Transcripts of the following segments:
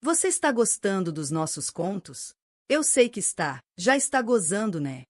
Você está gostando dos nossos contos? Eu sei que está, já está gozando, né?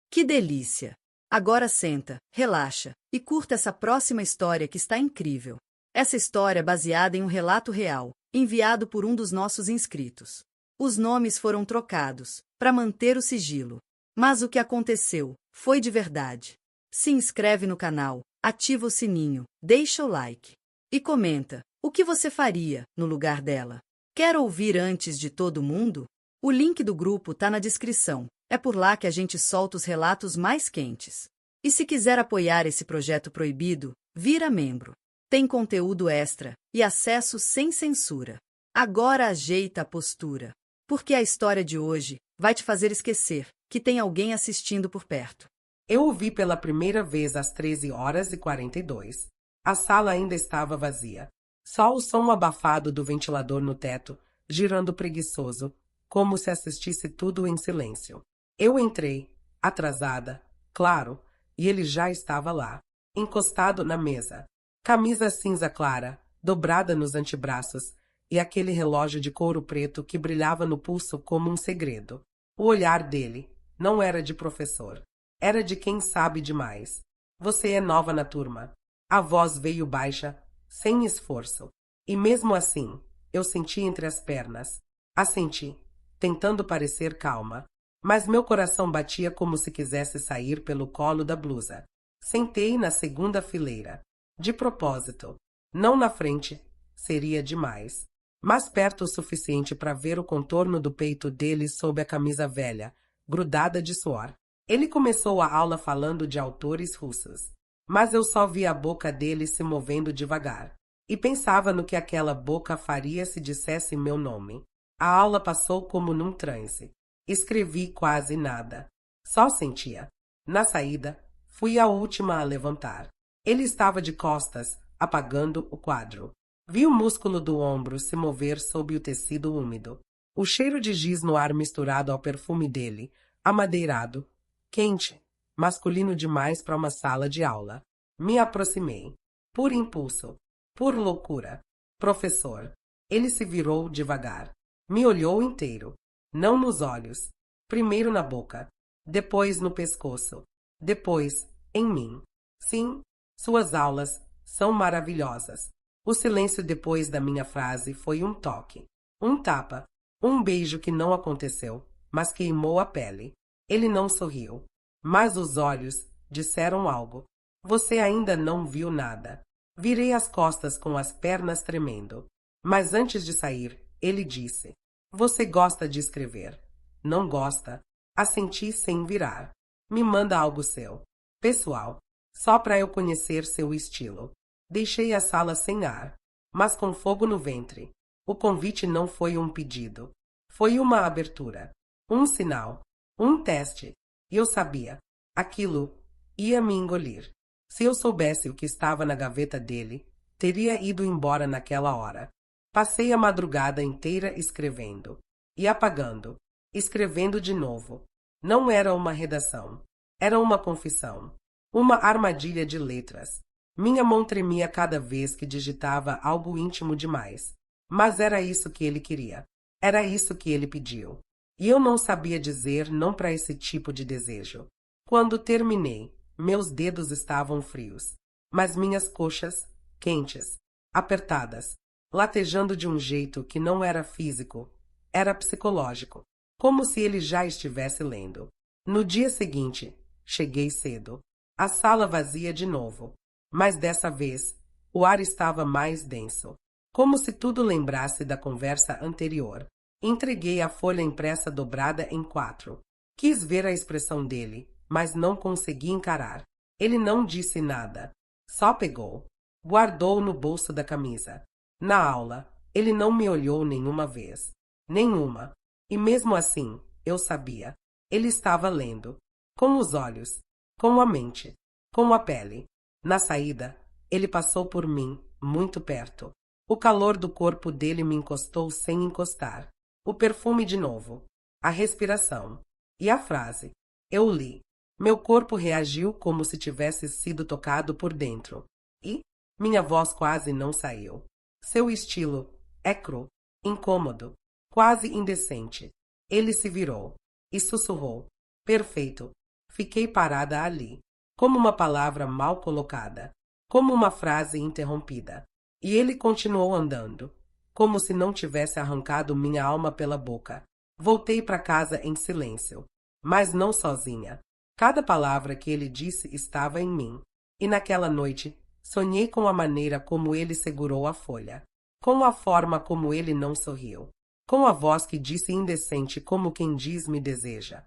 Que delícia! Agora senta, relaxa e curta essa próxima história que está incrível. Essa história é baseada em um relato real, enviado por um dos nossos inscritos. Os nomes foram trocados, para manter o sigilo. Mas o que aconteceu foi de verdade. Se inscreve no canal, ativa o sininho, deixa o like e comenta o que você faria no lugar dela. Quer ouvir antes de todo mundo? O link do grupo tá na descrição. É por lá que a gente solta os relatos mais quentes. E se quiser apoiar esse projeto proibido, vira membro. Tem conteúdo extra e acesso sem censura. Agora ajeita a postura, porque a história de hoje vai te fazer esquecer que tem alguém assistindo por perto. Eu o vi pela primeira vez às 13h42. A sala ainda estava vazia. Só o som abafado do ventilador no teto, girando preguiçoso, como se assistisse tudo em silêncio. Eu entrei, atrasada, claro, e ele já estava lá, encostado na mesa. Camisa cinza clara, dobrada nos antebraços, e aquele relógio de couro preto que brilhava no pulso como um segredo. O olhar dele não era de professor. Era de quem sabe demais. Você é nova na turma. A voz veio baixa, sem esforço. E mesmo assim, eu senti entre as pernas. Assenti, tentando parecer calma. Mas meu coração batia como se quisesse sair pelo colo da blusa. Sentei na segunda fileira. De propósito. Não na frente. Seria demais. Mas perto o suficiente para ver o contorno do peito dele sob a camisa velha, grudada de suor. Ele começou a aula falando de autores russos, mas eu só vi a boca dele se movendo devagar, e pensava no que aquela boca faria se dissesse meu nome. A aula passou como num transe. Escrevi quase nada. Só sentia. Na saída, fui a última a levantar. Ele estava de costas, apagando o quadro. Vi o músculo do ombro se mover sob o tecido úmido. O cheiro de giz no ar misturado ao perfume dele, amadeirado, quente, masculino demais para uma sala de aula. Me aproximei. Por impulso. Por loucura. Professor. Ele se virou devagar. Me olhou inteiro. Não nos olhos. Primeiro na boca. Depois no pescoço. Depois, em mim. Sim, suas aulas são maravilhosas. O silêncio depois da minha frase foi um toque. Um tapa. Um beijo que não aconteceu, mas queimou a pele. Ele não sorriu, mas os olhos disseram algo. Você ainda não viu nada. Virei as costas com as pernas tremendo. Mas antes de sair, ele disse: Você gosta de escrever? Não gosta? Assenti sem virar. Me manda algo seu. Pessoal. Só para eu conhecer seu estilo. Deixei a sala sem ar, mas com fogo no ventre. O convite não foi um pedido. Foi uma abertura. Um sinal. Um teste. E eu sabia. Aquilo ia me engolir. Se eu soubesse o que estava na gaveta dele, teria ido embora naquela hora. Passei a madrugada inteira escrevendo. E apagando. Escrevendo de novo. Não era uma redação. Era uma confissão. Uma armadilha de letras. Minha mão tremia cada vez que digitava algo íntimo demais. Mas era isso que ele queria. Era isso que ele pediu. E eu não sabia dizer não para esse tipo de desejo. Quando terminei, meus dedos estavam frios, mas minhas coxas, quentes, apertadas, latejando de um jeito que não era físico, era psicológico, como se ele já estivesse lendo. No dia seguinte, cheguei cedo. A sala vazia de novo, mas dessa vez, o ar estava mais denso, como se tudo lembrasse da conversa anterior. Entreguei a folha impressa dobrada em 4. Quis ver a expressão dele, mas não consegui encarar. Ele não disse nada. Só pegou. Guardou no bolso da camisa. Na aula, ele não me olhou nenhuma vez. Nenhuma. E mesmo assim, eu sabia. Ele estava lendo. Com os olhos. Com a mente. Com a pele. Na saída, ele passou por mim, muito perto. O calor do corpo dele me encostou sem encostar. O perfume de novo. A respiração. E a frase. Eu li. Meu corpo reagiu como se tivesse sido tocado por dentro. E minha voz quase não saiu. Seu estilo é cru. incômodo, quase indecente. Ele se virou e sussurrou: perfeito. Fiquei parada ali, como uma palavra mal colocada, como uma frase interrompida. E ele continuou andando, como se não tivesse arrancado minha alma pela boca. Voltei para casa em silêncio, mas não sozinha. Cada palavra que ele disse estava em mim. E naquela noite, sonhei com a maneira como ele segurou a folha, com a forma como ele não sorriu, com a voz que disse indecente como quem diz me deseja.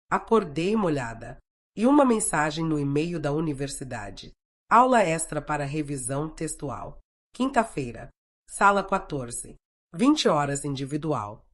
Acordei molhada. E uma mensagem no e-mail da universidade. Aula extra para revisão textual. Quinta-feira. Sala 14. 20 horas individual.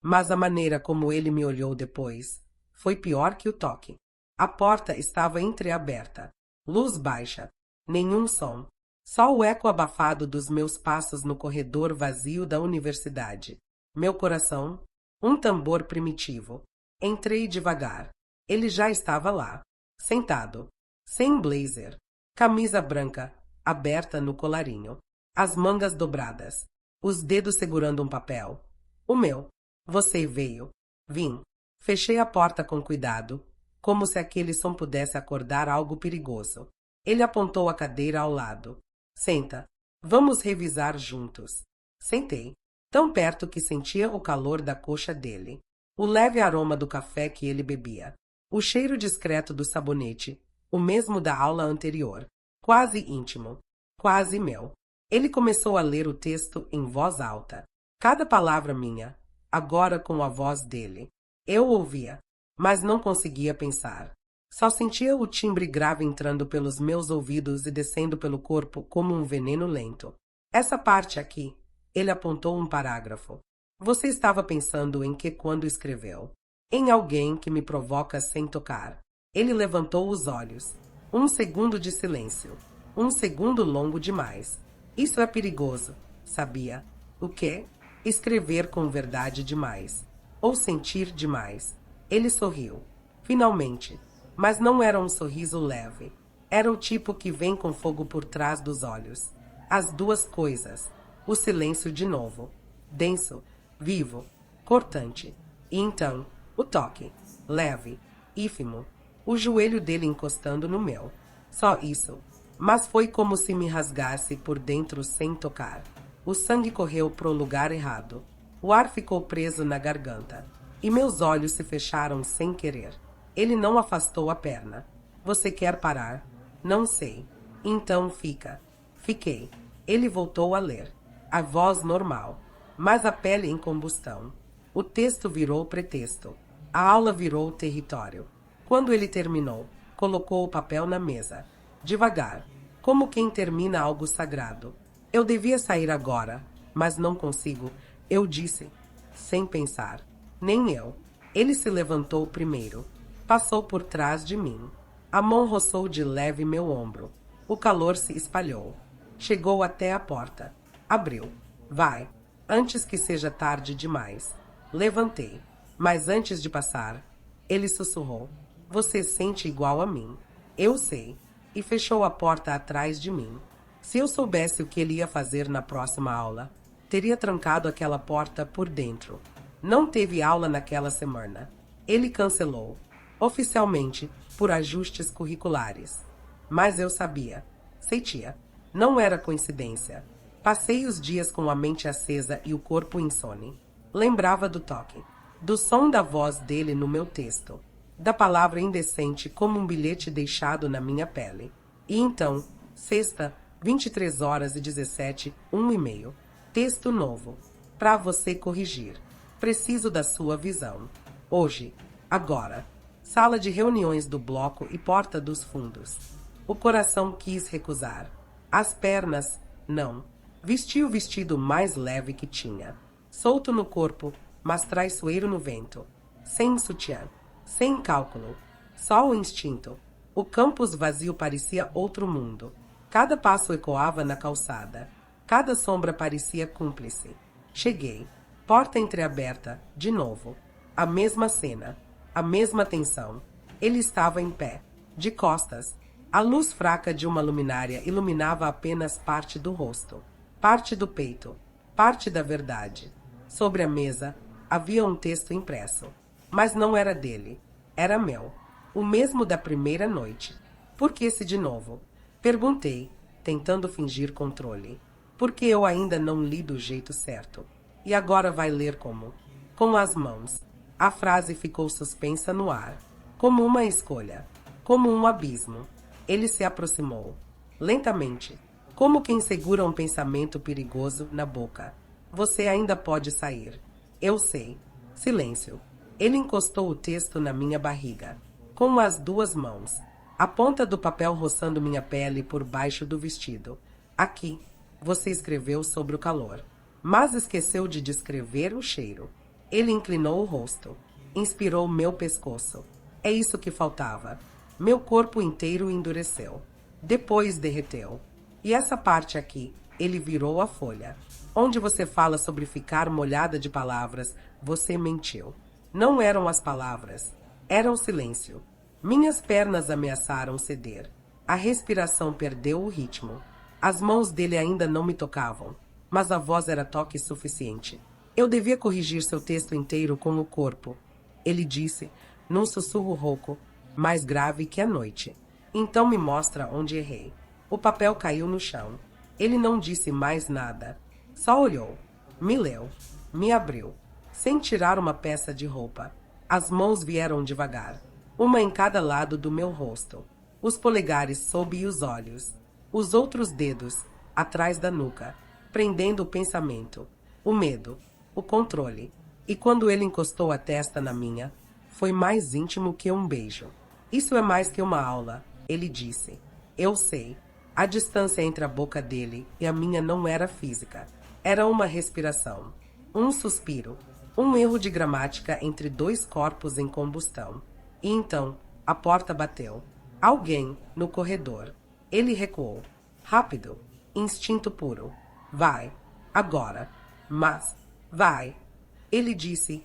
Mas a maneira como ele me olhou depois foi pior que o toque. A porta estava entreaberta. Luz baixa. Nenhum som. Só o eco abafado dos meus passos no corredor vazio da universidade. Meu coração, um tambor primitivo. Entrei devagar. Ele já estava lá, sentado, sem blazer, camisa branca, aberta no colarinho, as mangas dobradas, os dedos segurando um papel. O meu. Você veio. Vim. Fechei a porta com cuidado, como se aquele som pudesse acordar algo perigoso. Ele apontou a cadeira ao lado. Senta. Vamos revisar juntos. Sentei, tão perto que sentia o calor da coxa dele. O leve aroma do café que ele bebia. O cheiro discreto do sabonete, o mesmo da aula anterior. Quase íntimo. Quase meu. Ele começou a ler o texto em voz alta. Cada palavra minha, agora com a voz dele. Eu ouvia, mas não conseguia pensar. Só sentia o timbre grave entrando pelos meus ouvidos e descendo pelo corpo como um veneno lento. Essa parte aqui, ele apontou um parágrafo. Você estava pensando em que quando escreveu? Em alguém que me provoca sem tocar. Ele levantou os olhos. Um segundo de silêncio. Um segundo longo demais. Isso é perigoso, sabia? O quê? Escrever com verdade demais. Ou sentir demais. Ele sorriu. Finalmente. Mas não era um sorriso leve. Era o tipo que vem com fogo por trás dos olhos. As duas coisas. O silêncio de novo. Denso. Vivo, cortante. E então, o toque, leve, ínfimo, o joelho dele encostando no meu. Só isso. Mas foi como se me rasgasse por dentro sem tocar. O sangue correu pro lugar errado. O ar ficou preso na garganta. E meus olhos se fecharam sem querer. Ele não afastou a perna. Você quer parar? Não sei. Então fica. Fiquei. Ele voltou a ler. A voz normal. Mas a pele em combustão. O texto virou pretexto. A aula virou território. Quando ele terminou, colocou o papel na mesa. Devagar, como quem termina algo sagrado. Eu devia sair agora, mas não consigo, eu disse, sem pensar. Nem eu. Ele se levantou primeiro. Passou por trás de mim. A mão roçou de leve meu ombro. O calor se espalhou. Chegou até a porta. Abriu. Vai. Antes que seja tarde demais. Levantei. Mas antes de passar, ele sussurrou. Você sente igual a mim. Eu sei. E fechou a porta atrás de mim. Se eu soubesse o que ele ia fazer na próxima aula, teria trancado aquela porta por dentro. Não teve aula naquela semana. Ele cancelou. Oficialmente, por ajustes curriculares. Mas eu sabia. Sentia. Não era coincidência. Passei os dias com a mente acesa e o corpo insone. Lembrava do toque, do som da voz dele no meu texto, da palavra indecente como um bilhete deixado na minha pele. E então, sexta, 23 horas e 17, 1 e-mail. Texto novo. Para você corrigir. Preciso da sua visão. Hoje. Agora. Sala de reuniões do bloco e porta dos fundos. O coração quis recusar. As pernas, não. Vesti o vestido mais leve que tinha. Solto no corpo, mas traiçoeiro no vento. Sem sutiã. Sem cálculo. Só o instinto. O campus vazio parecia outro mundo. Cada passo ecoava na calçada. Cada sombra parecia cúmplice. Cheguei. Porta entreaberta, de novo. A mesma cena. A mesma tensão. Ele estava em pé, de costas. A luz fraca de uma luminária iluminava apenas parte do rosto. Parte do peito. Parte da verdade. Sobre a mesa havia um texto impresso. Mas não era dele. Era meu. O mesmo da primeira noite. Por que esse de novo? Perguntei, tentando fingir controle. Porque eu ainda não li do jeito certo. E agora vai ler como? Com as mãos. A frase ficou suspensa no ar. Como uma escolha. Como um abismo. Ele se aproximou. Lentamente. Como quem segura um pensamento perigoso na boca. Você ainda pode sair. Eu sei. Silêncio. Ele encostou o texto na minha barriga. Com as duas mãos. A ponta do papel roçando minha pele por baixo do vestido. Aqui. Você escreveu sobre o calor. Mas esqueceu de descrever o cheiro. Ele inclinou o rosto. Inspirou meu pescoço. É isso que faltava. Meu corpo inteiro endureceu. Depois derreteu. E essa parte aqui, ele virou a folha. Onde você fala sobre ficar molhada de palavras, você mentiu. Não eram as palavras. Era o silêncio. Minhas pernas ameaçaram ceder. A respiração perdeu o ritmo. As mãos dele ainda não me tocavam. Mas a voz era toque suficiente. Eu devia corrigir seu texto inteiro com o corpo. Ele disse, num sussurro rouco, mais grave que a noite. Então me mostra onde errei. O papel caiu no chão. Ele não disse mais nada. Só olhou. Me leu. Me abriu. Sem tirar uma peça de roupa. As mãos vieram devagar. Uma em cada lado do meu rosto. Os polegares sob os olhos. Os outros dedos, atrás da nuca, prendendo o pensamento, o medo, o controle. E quando ele encostou a testa na minha, foi mais íntimo que um beijo. Isso é mais que uma aula, ele disse. Eu sei. A distância entre a boca dele e a minha não era física. Era uma respiração. Um suspiro. Um erro de gramática entre dois corpos em combustão. E então, a porta bateu. Alguém, no corredor. Ele recuou. Rápido. Instinto puro. Vai. Agora. Mas. Vai. Ele disse,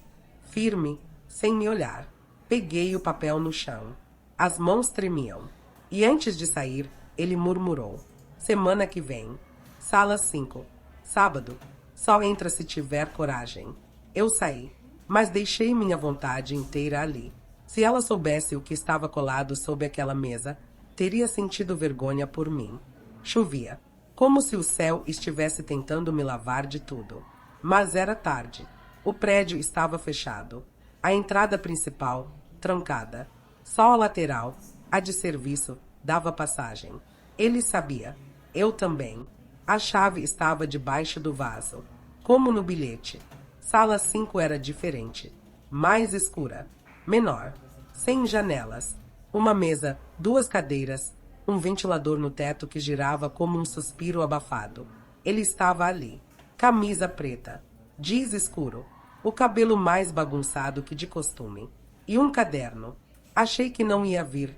firme, sem me olhar. Peguei o papel no chão. As mãos tremiam. E antes de sair, ele murmurou. Semana que vem. Sala 5. Sábado. Só entra se tiver coragem. Eu saí, mas deixei minha vontade inteira ali. Se ela soubesse o que estava colado sob aquela mesa, teria sentido vergonha por mim. Chovia, como se o céu estivesse tentando me lavar de tudo. Mas era tarde. O prédio estava fechado. A entrada principal, trancada. Só a lateral, a de serviço, dava passagem. Ele sabia. Eu também. A chave estava debaixo do vaso. Como no bilhete. Sala 5 era diferente. Mais escura. Menor. Sem janelas. Uma mesa, 2 cadeiras, um ventilador no teto que girava como um suspiro abafado. Ele estava ali. Camisa preta. Jeans escuro. O cabelo mais bagunçado que de costume. E um caderno. Achei que não ia vir.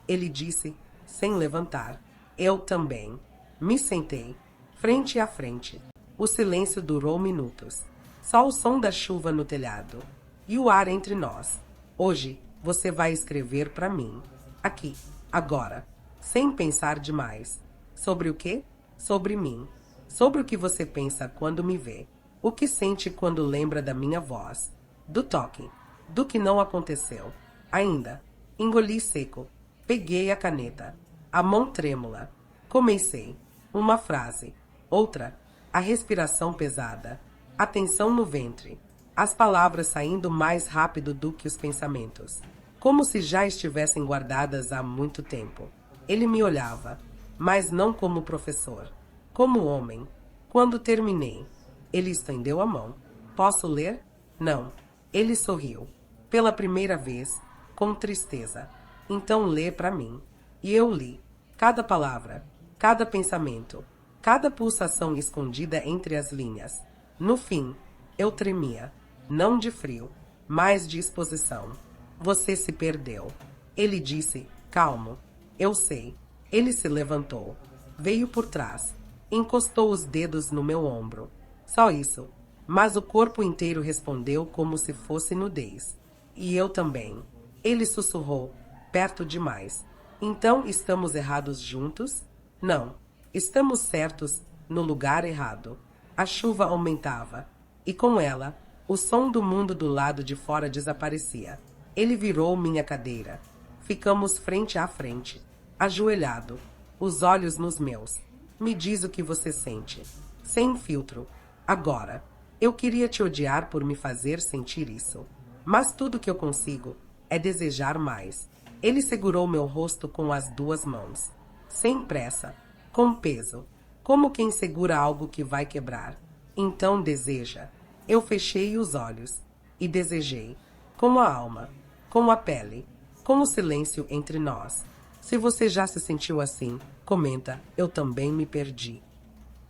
Ele disse, sem levantar. Eu também. Me sentei, frente a frente. O silêncio durou minutos. Só o som da chuva no telhado. E o ar entre nós. Hoje, você vai escrever para mim. Aqui, agora. Sem pensar demais. Sobre o quê? Sobre mim. Sobre o que você pensa quando me vê. O que sente quando lembra da minha voz. Do toque. Do que não aconteceu. Ainda. Engoli seco. Peguei a caneta. A mão trêmula. Comecei. Uma frase. Outra. A respiração pesada. A tensão no ventre. As palavras saindo mais rápido do que os pensamentos. Como se já estivessem guardadas há muito tempo. Ele me olhava, mas não como professor. Como homem. Quando terminei, ele estendeu a mão. Posso ler? Não. Ele sorriu. Pela primeira vez, com tristeza. Então lê para mim. E eu li. Cada palavra, cada pensamento, cada pulsação escondida entre as linhas. No fim, eu tremia. Não de frio, mas de exposição. Você se perdeu. Ele disse, calmo. Eu sei. Ele se levantou. Veio por trás. Encostou os dedos no meu ombro. Só isso. Mas o corpo inteiro respondeu como se fosse nudez. E eu também. Ele sussurrou, perto demais. Então estamos errados juntos? Não. Estamos certos no lugar errado. A chuva aumentava. e com ela, o som do mundo do lado de fora desaparecia. Ele virou minha cadeira. Ficamos frente a frente, ajoelhado, os olhos nos meus. Me diz o que você sente. Sem filtro. Agora. Eu queria te odiar por me fazer sentir isso. Mas tudo que eu consigo é desejar mais. Ele segurou meu rosto com as duas mãos. Sem pressa. Com peso. Como quem segura algo que vai quebrar. Então deseja. Eu fechei os olhos. E desejei. Com a alma. Com a pele. Com o silêncio entre nós. Se você já se sentiu assim, comenta, eu também me perdi.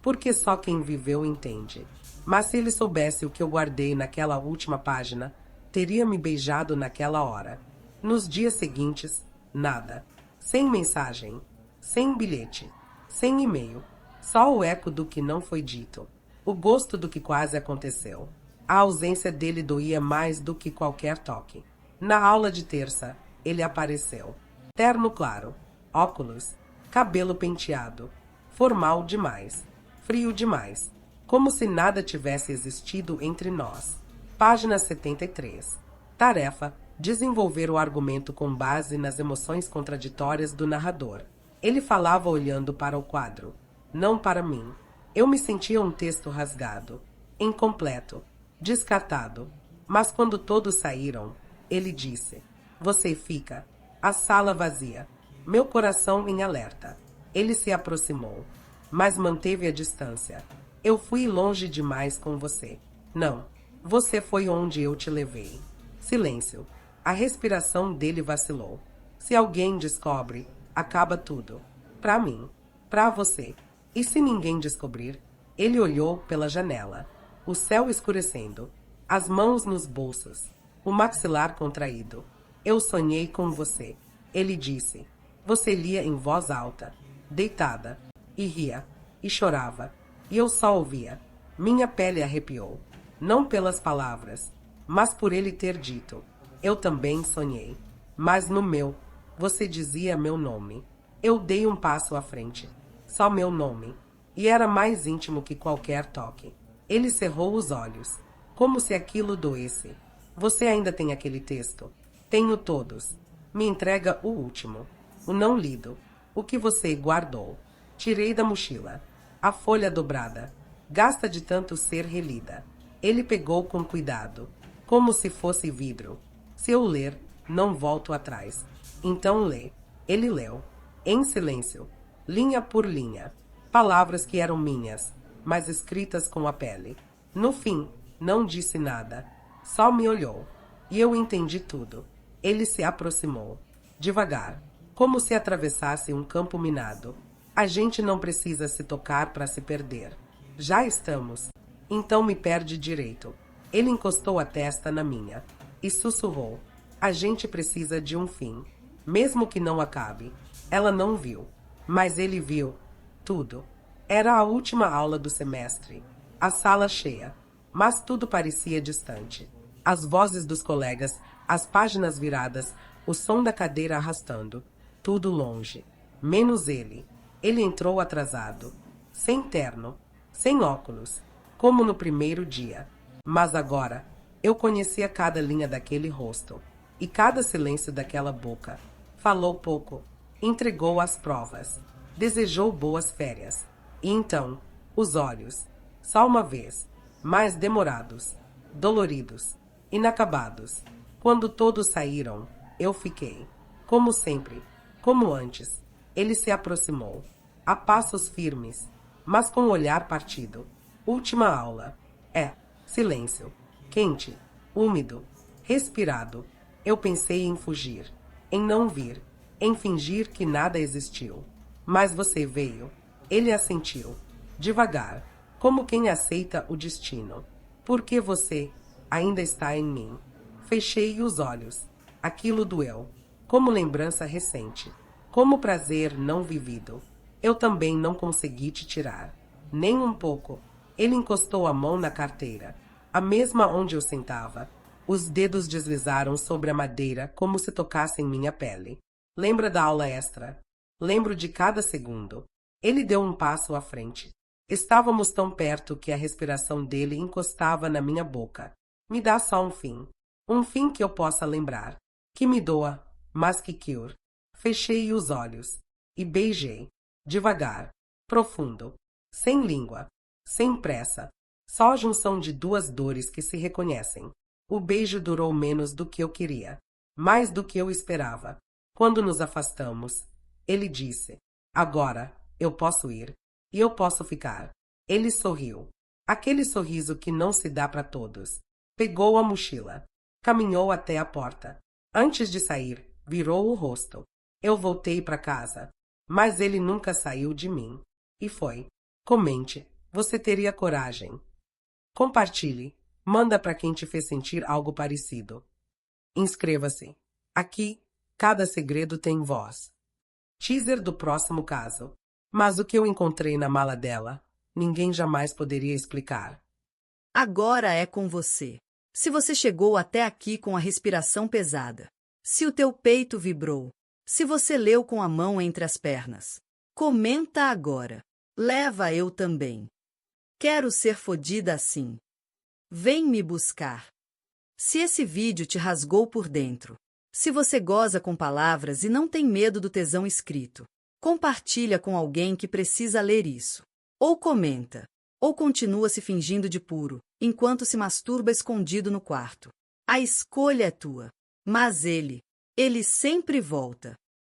Porque só quem viveu entende. Mas se ele soubesse o que eu guardei naquela última página, teria me beijado naquela hora. Nos dias seguintes, nada. Sem mensagem. Sem bilhete. Sem e-mail. Só o eco do que não foi dito. O gosto do que quase aconteceu. A ausência dele doía mais do que qualquer toque. Na aula de terça, ele apareceu. Terno claro. Óculos. Cabelo penteado. Formal demais. Frio demais. Como se nada tivesse existido entre nós. Página 73. Tarefa: desenvolver o argumento com base nas emoções contraditórias do narrador. Ele falava olhando para o quadro, não para mim. Eu me sentia um texto rasgado, incompleto, descartado. Mas quando todos saíram, ele disse: você fica. A sala vazia. Meu coração em alerta. Ele se aproximou, mas manteve a distância. Eu fui longe demais com você. Não. Você foi onde eu te levei. Silêncio. A respiração dele vacilou. Se alguém descobre, acaba tudo. Pra mim. Pra você. E se ninguém descobrir? Ele olhou pela janela. O céu escurecendo. As mãos nos bolsos. O maxilar contraído. Eu sonhei com você. Ele disse. Você lia em voz alta. Deitada. E ria. E chorava. E eu só ouvia. Minha pele arrepiou. Não pelas palavras, mas por ele ter dito. Eu também sonhei. Mas no meu, você dizia meu nome. Eu dei um passo à frente. Só meu nome. E era mais íntimo que qualquer toque. Ele cerrou os olhos. Como se aquilo doesse. Você ainda tem aquele texto? Tenho todos. Me entrega o último. O não lido. O que você guardou. Tirei da mochila. A folha dobrada, gasta de tanto ser relida. Ele pegou com cuidado, como se fosse vidro. Se eu ler, não volto atrás. Então lê. Ele leu, em silêncio, linha por linha. Palavras que eram minhas, mas escritas com a pele. No fim, não disse nada. Só me olhou. E eu entendi tudo. Ele se aproximou. Devagar, como se atravessasse um campo minado. A gente não precisa se tocar para se perder. Já estamos. Então me perde direito. Ele encostou a testa na minha e sussurrou. A gente precisa de um fim. Mesmo que não acabe. Ela não viu. Mas ele viu. Tudo. Era a última aula do semestre. A sala cheia. Mas tudo parecia distante. As vozes dos colegas, as páginas viradas, o som da cadeira arrastando. Tudo longe. Menos ele. Ele entrou atrasado, sem terno, sem óculos, como no primeiro dia. Mas agora, eu conhecia cada linha daquele rosto, e cada silêncio daquela boca. Falou pouco, entregou as provas, desejou boas férias. E então, os olhos, só uma vez, mais demorados, doloridos, inacabados. Quando todos saíram, eu fiquei, como sempre, como antes. Ele se aproximou, a passos firmes, mas com o olhar partido. Última aula. Silêncio. Quente, úmido, respirado. Eu pensei em fugir, em não vir, em fingir que nada existiu. Mas você veio. Ele assentiu, devagar, como quem aceita o destino. Porque você ainda está em mim. Fechei os olhos. Aquilo doeu, como lembrança recente. Como prazer não vivido. Eu também não consegui te tirar. Nem um pouco. Ele encostou a mão na carteira, a mesma onde eu sentava. Os dedos deslizaram sobre a madeira como se tocassem minha pele. Lembra da aula extra? Lembro de cada segundo. Ele deu um passo à frente. Estávamos tão perto que a respiração dele encostava na minha boca. Me dá só um fim. Um fim que eu possa lembrar. Que me doa, mas que cure. Fechei os olhos e beijei. Devagar, profundo, sem língua, sem pressa. Só a junção de duas dores que se reconhecem. O beijo durou menos do que eu queria. Mais do que eu esperava. Quando nos afastamos, ele disse: agora, eu posso ir. E eu posso ficar. Ele sorriu. Aquele sorriso que não se dá para todos. Pegou a mochila. Caminhou até a porta. Antes de sair, virou o rosto. Eu voltei para casa. Mas ele nunca saiu de mim. E foi. Comente. Você teria coragem. Compartilhe. Manda para quem te fez sentir algo parecido. Inscreva-se. Aqui, cada segredo tem voz. Teaser do próximo caso. Mas o que eu encontrei na mala dela, ninguém jamais poderia explicar. Agora é com você. Se você chegou até aqui com a respiração pesada, se o teu peito vibrou, se você leu com a mão entre as pernas, comenta agora. Leva eu também. Quero ser fodida assim. Vem me buscar. Se esse vídeo te rasgou por dentro, se você goza com palavras e não tem medo do tesão escrito, compartilha com alguém que precisa ler isso. Ou comenta. Ou continua se fingindo de puro, enquanto se masturba escondido no quarto. A escolha é tua. Mas ele sempre volta.